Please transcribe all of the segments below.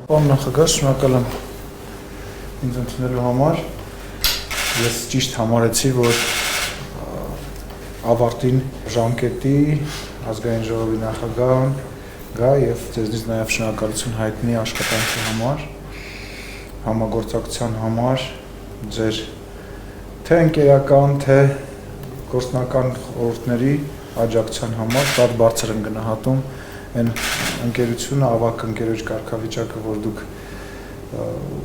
Պարոն նախագահ, շնորհակալ եմ ինձ ընդունելու համար։ Ես ճիշտ համարեցի, որ ավարտին ժամկետի ազգային ժողովի նախագահն գա եւ ձեզնից նաեւ շնորհակալություն հայտնի աշխատանքի համար, համագործակցության համար, ձեր թե ընկերական, թե գործնական խորհուրդների աջակցության համար շատ բարձր եմ գնահատում այն ընկերությունը, ավակ ընկերոջ կարգավիճակը, որ դուք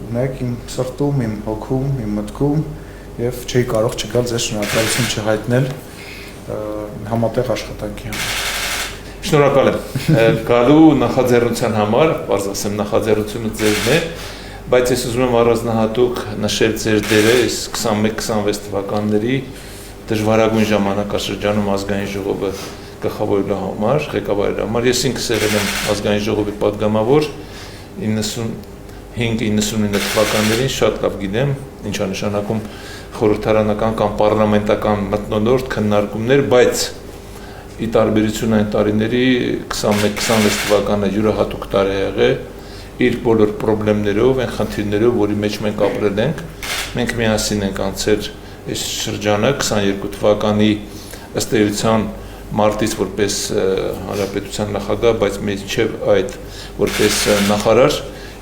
ունեք իմ սրտում, իմ հոգում, իմ մտքում եւ չի կարող չգալ ձեզ շնորհակալություն չհայտնել համատեղ աշխատանքի համար։ Շնորհակալ եմ գալու նախաձեռնության համար, բարձ ասեմ նախաձեռնությունը ձերն է, բայց ես ուզում եմ առանձնահատուկ նշել ձեր դերը այս 21-26 թվականների դժվարագույն ժամանակաշրջանում ազգային ժողովը գլխավորելու համար, ղեկավարելու համար։ Ես ինքս եղել եմ ազգային ժողովի падգամավոր 95-99 թվականներին, շատ լավ գիտեմ, ինչ է նշանակում խորհրդարանական կամ պարլամենտական մթնոլորտ քննարկումներ, բայց ի տարբերություն այն տարիների 21-26 թվականը յուրահատուկ տարի է եղել իր բոլոր խնդիրներով, այն խնդիրներով, որի մեջ մենք ապրել ենք, մենք միասին ենք անցել այս շրջանը 22 թվականի ըստ էության մարտից որպես հանրապետության նախագահ, բայց մինչև այդ որպես նախարար,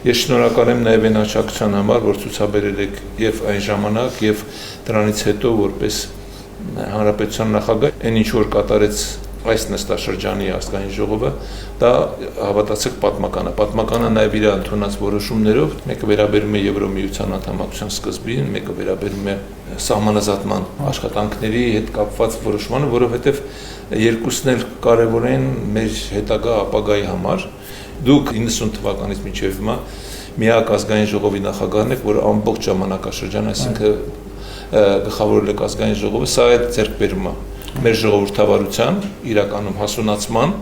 ես շնորհակալ եմ նաև այն աջակցության համար, որ ցուցաբերել եք եւ այն ժամանակ եւ դրանից հետո որպես հանրապետության նախագահ, այն ինչ որ կատարեց այս նստաշրջանի ազգային ժողովը, դա հավատացեք պատմական է։ Պատմական է նաև իր ընդունած որոշումներով, մեկը վերաբերում է Եվրոմիության անդամակցության սկզբին, մեկը վերաբերում է սահմանազատման աշխատանքների հետ կապված որոշմանը, որովհետև երկուսն էլ կարևոր են մեր հետագա ապագայի համար։ Դուք 90 թվականից մինչև հիմա միակ ազգային ժողովի նախագահն եք, որ ամբողջ ժամանակաշրջան, այսինքն գլխավորել եք ազգային ժողովը, սա է ձեռքբերումը մեր ժողովրդավարության իրականում հասունացման